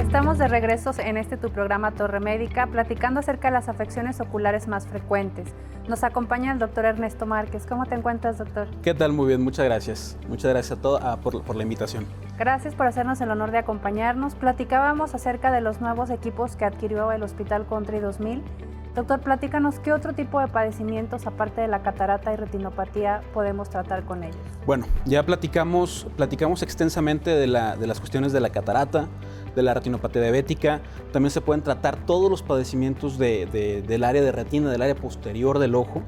Estamos de regreso en tu programa Torre Médica, platicando acerca de las afecciones oculares más frecuentes. Nos acompaña el doctor Ernesto Márquez. ¿Cómo te encuentras, doctor? ¿Qué tal? Muy bien, muchas gracias. Muchas gracias a todos por la invitación. Gracias por hacernos el honor de acompañarnos. Platicábamos acerca de los nuevos equipos que adquirió el Hospital Country 2000. Doctor, platícanos, ¿qué otro tipo de padecimientos, aparte de la catarata y retinopatía, podemos tratar con ellos? Bueno, ya platicamos extensamente de las cuestiones de la catarata, de la retinopatía diabética. También se pueden tratar todos los padecimientos del área de retina, del área posterior del ojo,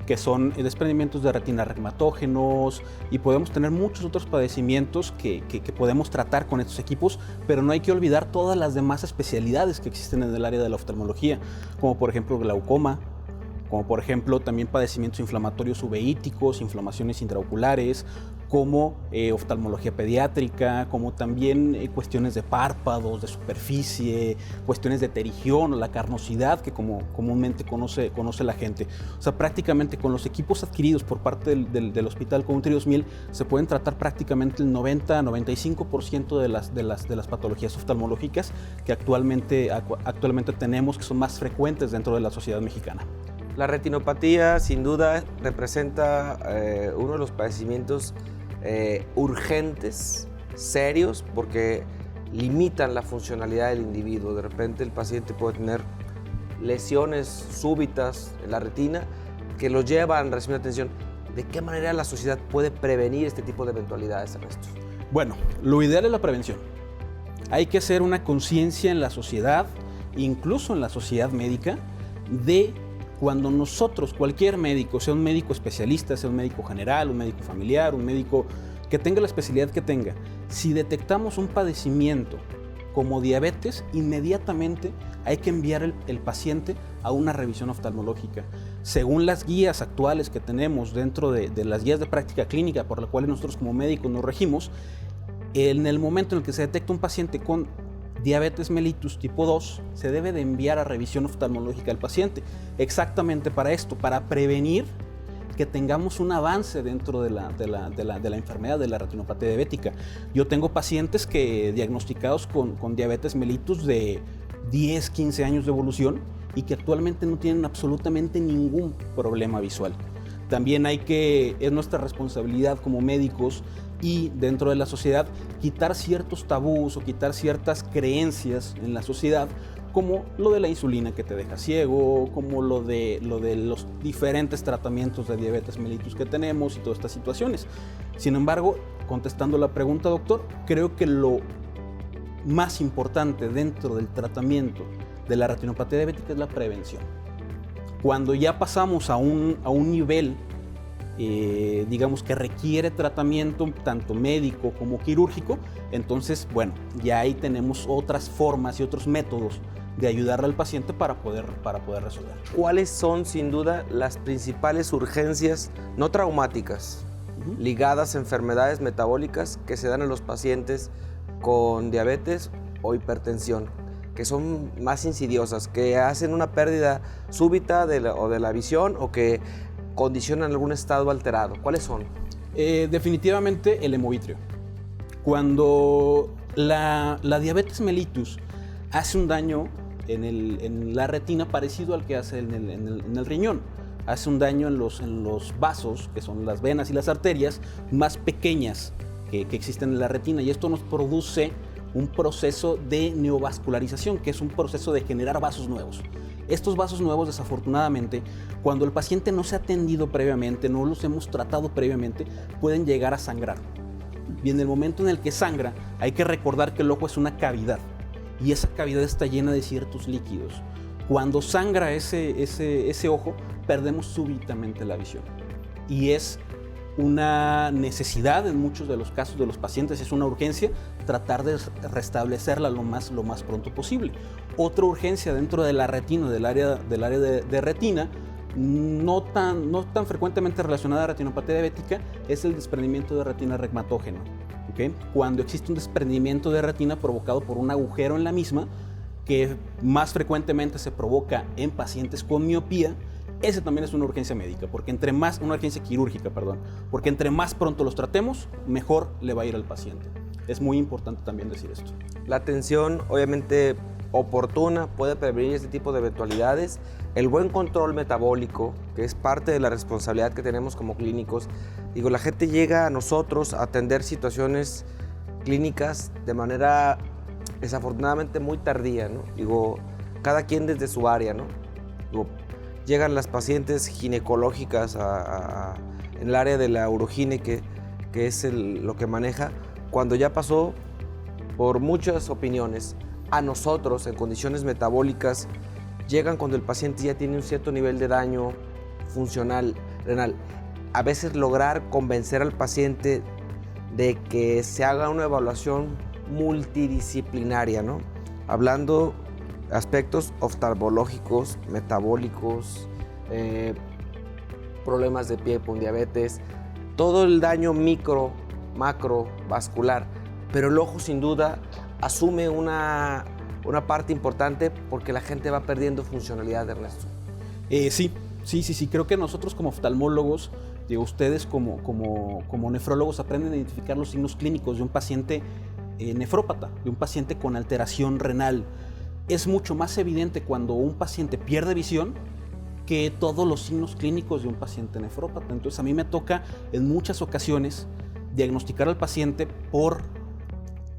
que son desprendimientos de retina regmatógenos, y podemos tener muchos otros padecimientos que podemos tratar con estos equipos, pero no hay que olvidar todas las demás especialidades que existen en el área de la oftalmología, como por ejemplo glaucoma, como por ejemplo también padecimientos inflamatorios uveíticos, inflamaciones intraoculares, como oftalmología pediátrica, como también cuestiones de párpados, de superficie, cuestiones de terigión o la carnosidad que como comúnmente conoce la gente. O sea, prácticamente con los equipos adquiridos por parte del Hospital Country 2000 se pueden tratar prácticamente el 90-95% de las patologías oftalmológicas que actualmente tenemos, que son más frecuentes dentro de la sociedad mexicana. La retinopatía, sin duda, representa uno de los padecimientos urgentes, serios, porque limitan la funcionalidad del individuo. De repente el paciente puede tener lesiones súbitas en la retina que lo llevan a recibir atención. ¿De qué manera la sociedad puede prevenir este tipo de eventualidades, Ernesto? Bueno, lo ideal es la prevención. Hay que hacer una conciencia en la sociedad, incluso en la sociedad médica, de cuando nosotros, cualquier médico, sea un médico especialista, sea un médico general, un médico familiar, un médico que tenga la especialidad que tenga, si detectamos un padecimiento como diabetes, inmediatamente hay que enviar el paciente a una revisión oftalmológica. Según las guías actuales que tenemos dentro de las guías de práctica clínica por las cuales nosotros como médicos nos regimos, en el momento en el que se detecta un paciente con diabetes mellitus tipo 2, se debe de enviar a revisión oftalmológica al paciente, exactamente para esto, para prevenir que tengamos un avance dentro de la enfermedad de la retinopatía diabética. Yo tengo pacientes que diagnosticados con diabetes mellitus de 10, 15 años de evolución y que actualmente no tienen absolutamente ningún problema visual. También es nuestra responsabilidad como médicos y dentro de la sociedad quitar ciertos tabús o quitar ciertas creencias en la sociedad, como lo de la insulina que te deja ciego, como lo de los diferentes tratamientos de diabetes mellitus que tenemos y todas estas situaciones. Sin embargo, contestando la pregunta, doctor, creo que lo más importante dentro del tratamiento de la retinopatía diabética es la prevención. Cuando ya pasamos a un nivel digamos que requiere tratamiento tanto médico como quirúrgico, entonces bueno, ya ahí tenemos otras formas y otros métodos de ayudarle al paciente para poder resolver. ¿Cuáles son sin duda las principales urgencias no traumáticas ligadas a enfermedades metabólicas que se dan en los pacientes con diabetes o hipertensión, que son más insidiosas, que hacen una pérdida súbita de la visión o que condicionan algún estado alterado? ¿Cuáles son? Definitivamente el hemovitrio. Cuando la diabetes mellitus hace un daño en la retina parecido al que hace en el riñón, hace un daño en los vasos, que son las venas y las arterias más pequeñas que existen en la retina, y esto nos produce un proceso de neovascularización, que es un proceso de generar vasos nuevos. Estos vasos nuevos, desafortunadamente, cuando el paciente no se ha atendido previamente, no los hemos tratado previamente, pueden llegar a sangrar. Y en el momento en el que sangra, hay que recordar que el ojo es una cavidad, y esa cavidad está llena de ciertos líquidos. Cuando sangra ese ojo, perdemos súbitamente la visión. Y es una necesidad en muchos de los casos de los pacientes, es una urgencia tratar de restablecerla lo más pronto posible. Otra urgencia dentro de la retina, del área de retina, no tan frecuentemente relacionada a retinopatía diabética, es el desprendimiento de retina regmatógeno. ¿Okay? Cuando existe un desprendimiento de retina provocado por un agujero en la misma, que más frecuentemente se provoca en pacientes con miopía, ese también es una urgencia médica, una urgencia quirúrgica, porque entre más pronto los tratemos, mejor le va a ir al paciente. Es muy importante también decir esto. La atención, obviamente, oportuna puede prevenir este tipo de eventualidades. El buen control metabólico, que es parte de la responsabilidad que tenemos como clínicos. Digo, la gente llega a nosotros a atender situaciones clínicas de manera desafortunadamente muy tardía, ¿no? Digo, cada quien desde su área, ¿no? Digo, llegan las pacientes ginecológicas en el área de la urogine, que es lo que maneja, cuando ya pasó por muchas opiniones. A nosotros, en condiciones metabólicas, llegan cuando el paciente ya tiene un cierto nivel de daño funcional renal. A veces lograr convencer al paciente de que se haga una evaluación multidisciplinaria, ¿no? Hablando aspectos oftalmológicos, metabólicos, problemas de pie con diabetes, todo el daño micro, macro, vascular. Pero el ojo, sin duda, asume una parte importante porque la gente va perdiendo funcionalidad, Ernesto. Sí. Creo que nosotros como oftalmólogos, digo, ustedes como nefrólogos aprenden a identificar los signos clínicos de un paciente nefrópata, de un paciente con alteración renal. Es mucho más evidente cuando un paciente pierde visión que todos los signos clínicos de un paciente nefrópata. Entonces a mí me toca en muchas ocasiones diagnosticar al paciente por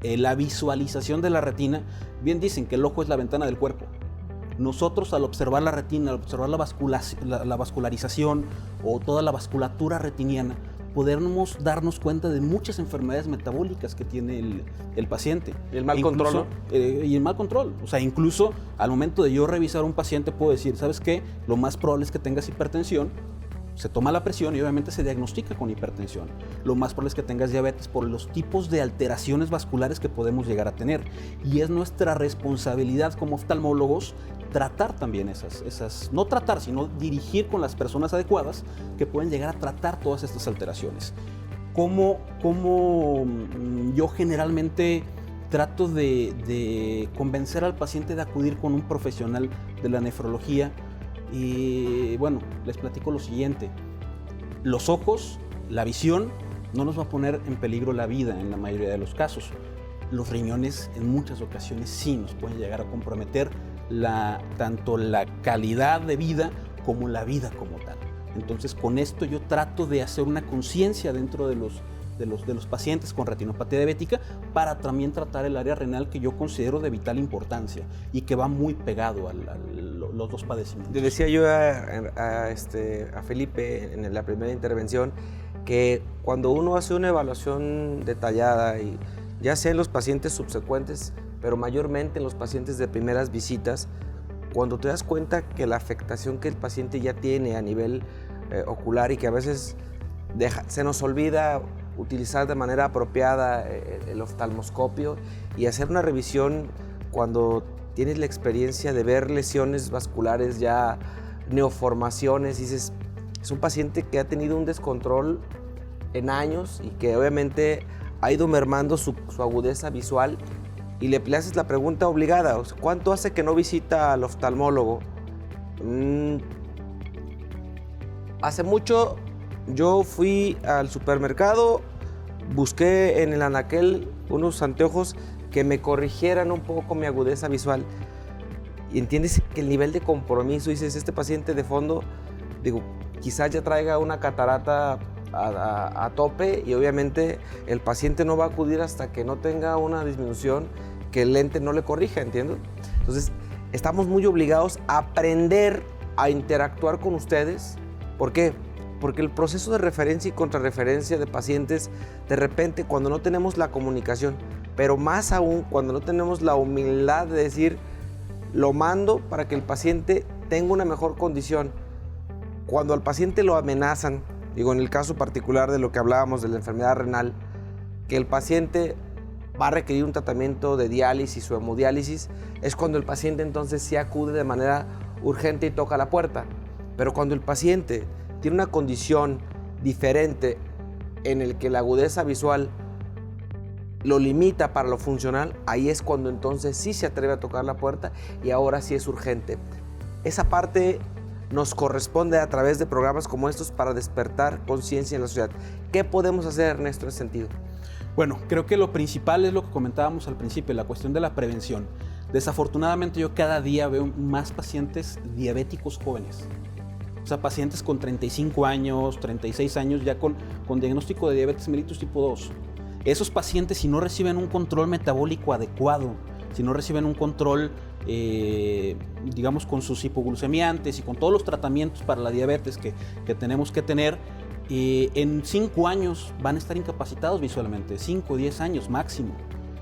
la visualización de la retina. Bien dicen que el ojo es la ventana del cuerpo. Nosotros, al observar la retina, al observar la vascularización o toda la vasculatura retiniana, podemos darnos cuenta de muchas enfermedades metabólicas que tiene el paciente. Y el mal control, ¿no? Y el mal control. O sea, incluso al momento de yo revisar a un paciente puedo decir, ¿sabes qué? Lo más probable es que tengas hipertensión. Se toma la presión y obviamente se diagnostica con hipertensión. Lo más probable es que tengas diabetes por los tipos de alteraciones vasculares que podemos llegar a tener. Y es nuestra responsabilidad como oftalmólogos tratar también no tratar, sino dirigir con las personas adecuadas que pueden llegar a tratar todas estas alteraciones. ¿Cómo yo generalmente trato de convencer al paciente de acudir con un profesional de la nefrología? Y bueno, les platico lo siguiente. Los ojos, la visión, no nos va a poner en peligro la vida en la mayoría de los casos. Los riñones en muchas ocasiones sí nos pueden llegar a comprometer tanto la calidad de vida como la vida como tal. Entonces con esto yo trato de hacer una conciencia dentro de los pacientes con retinopatía diabética para también tratar el área renal, que yo considero de vital importancia y que va muy pegado a los dos padecimientos. Le decía yo a Felipe en la primera intervención que cuando uno hace una evaluación detallada, y ya sea en los pacientes subsecuentes, pero mayormente en los pacientes de primeras visitas, cuando te das cuenta que la afectación que el paciente ya tiene a nivel ocular y que a veces se nos olvida utilizar de manera apropiada el oftalmoscopio y hacer una revisión cuando tienes la experiencia de ver lesiones vasculares, ya neoformaciones, y dices, es un paciente que ha tenido un descontrol en años y que obviamente ha ido mermando su agudeza visual, y le haces la pregunta obligada, ¿cuánto hace que no visita al oftalmólogo? Hace mucho. Yo fui al supermercado, busqué en el anaquel unos anteojos que me corrigieran un poco mi agudeza visual. Y entiendes que el nivel de compromiso, dices, este paciente de fondo, digo, quizás ya traiga una catarata a tope, y obviamente el paciente no va a acudir hasta que no tenga una disminución que el lente no le corrija, ¿entiendes? Entonces, estamos muy obligados a aprender a interactuar con ustedes. ¿Por qué? Porque el proceso de referencia y contrarreferencia de pacientes, de repente, cuando no tenemos la comunicación, pero más aún cuando no tenemos la humildad de decir, lo mando para que el paciente tenga una mejor condición. Cuando al paciente lo amenazan, digo, en el caso particular de lo que hablábamos de la enfermedad renal, que el paciente va a requerir un tratamiento de diálisis o hemodiálisis, es cuando el paciente entonces sí acude de manera urgente y toca la puerta. Pero cuando el paciente tiene una condición diferente en el que la agudeza visual lo limita para lo funcional, ahí es cuando entonces sí se atreve a tocar la puerta y ahora sí es urgente. Esa parte nos corresponde a través de programas como estos para despertar conciencia en la sociedad. ¿Qué podemos hacer, Ernesto, en ese sentido? Bueno, creo que lo principal es lo que comentábamos al principio, la cuestión de la prevención. Desafortunadamente yo cada día veo más pacientes diabéticos jóvenes. O sea, pacientes con 35 años, 36 años ya con diagnóstico de diabetes mellitus tipo 2. Esos pacientes, si no reciben un control metabólico adecuado, si no reciben un control, digamos, con sus hipoglucemiantes y con todos los tratamientos para la diabetes que tenemos que tener, en 5 años van a estar incapacitados visualmente, 5 o 10 años máximo.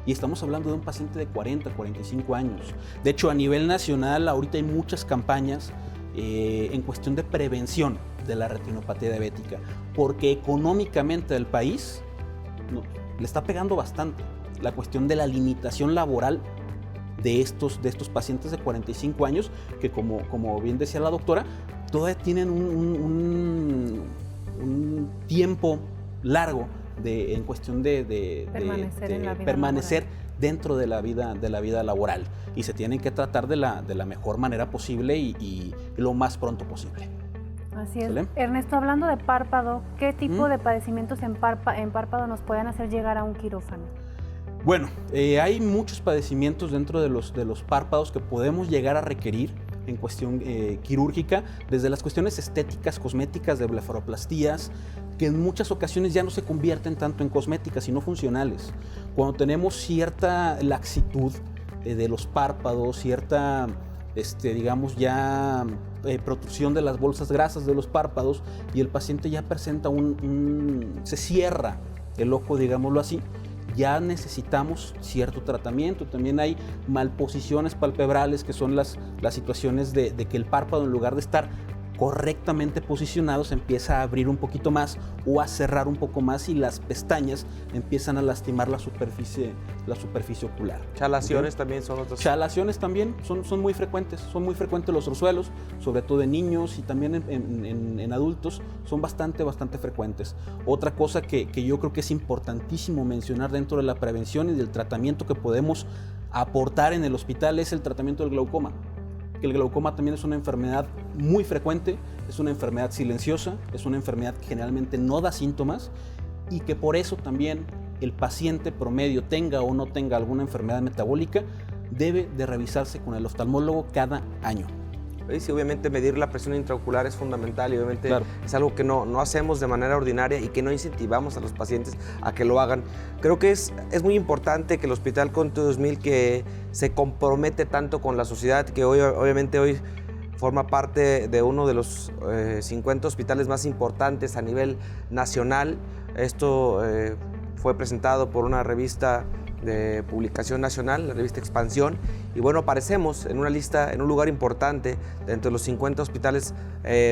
Y estamos hablando de un paciente de 40, 45 años. De hecho, a nivel nacional, ahorita hay muchas campañas en cuestión de prevención de la retinopatía diabética, porque económicamente el país le está pegando bastante la cuestión de la limitación laboral de estos pacientes de 45 años, que como bien decía la doctora, todavía tienen un tiempo largo en cuestión de permanecer dentro de la vida laboral, y se tienen que tratar de la mejor manera posible y lo más pronto posible. Así es. ¿Sale? Ernesto, hablando de párpado, ¿qué tipo de padecimientos en párpado nos pueden hacer llegar a un quirófano? Bueno, hay muchos padecimientos dentro de los párpados que podemos llegar a requerir en cuestión quirúrgica, desde las cuestiones estéticas, cosméticas, de blefaroplastías, que en muchas ocasiones ya no se convierten tanto en cosméticas, sino funcionales. Cuando tenemos cierta laxitud de los párpados, cierta, digamos, ya protrusión de las bolsas grasas de los párpados, y el paciente ya presenta se cierra el ojo, digámoslo así, ya necesitamos cierto tratamiento. También hay malposiciones palpebrales, que son las situaciones de que el párpado, en lugar de estar correctamente posicionado, se empieza a abrir un poquito más o a cerrar un poco más, y las pestañas empiezan a lastimar la superficie ocular. Chalaciones también son otras. Chalaciones también son muy frecuentes, los orzuelos, sobre todo en niños y también en adultos, son bastante frecuentes. Otra cosa que yo creo que es importantísimo mencionar dentro de la prevención y del tratamiento que podemos aportar en el hospital es el tratamiento del glaucoma. El glaucoma también es una enfermedad muy frecuente, es una enfermedad silenciosa, es una enfermedad que generalmente no da síntomas, y que por eso también el paciente promedio, tenga o no tenga alguna enfermedad metabólica, debe de revisarse con el oftalmólogo cada año. Sí, obviamente medir la presión intraocular es fundamental, y obviamente claro, es algo que no hacemos de manera ordinaria y que no incentivamos a los pacientes a que lo hagan. Creo que es muy importante que el Hospital Country 2000, que se compromete tanto con la sociedad, que obviamente hoy forma parte de uno de los 50 hospitales más importantes a nivel nacional. Esto fue presentado por una revista de publicación nacional, la revista Expansión, y bueno, aparecemos en una lista, en un lugar importante dentro de los 50 hospitales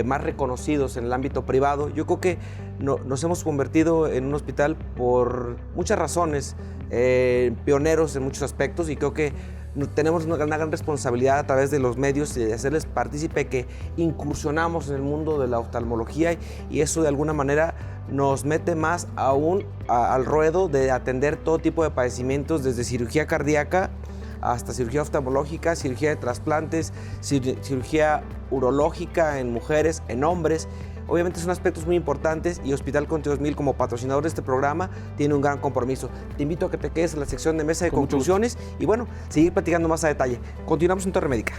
más reconocidos en el ámbito privado. Yo creo que nos hemos convertido en un hospital por muchas razones, pioneros en muchos aspectos, y creo que tenemos una gran responsabilidad a través de los medios de hacerles partícipe que incursionamos en el mundo de la oftalmología, y eso de alguna manera nos mete más aún al ruedo de atender todo tipo de padecimientos, desde cirugía cardíaca hasta cirugía oftalmológica, cirugía de trasplantes, cirugía urológica en mujeres, en hombres. Obviamente son aspectos muy importantes, y Hospital Country 2000, como patrocinador de este programa, tiene un gran compromiso. Te invito a que te quedes en la sección de mesa de conclusiones y bueno, seguir platicando más a detalle. Continuamos en Torre Médica.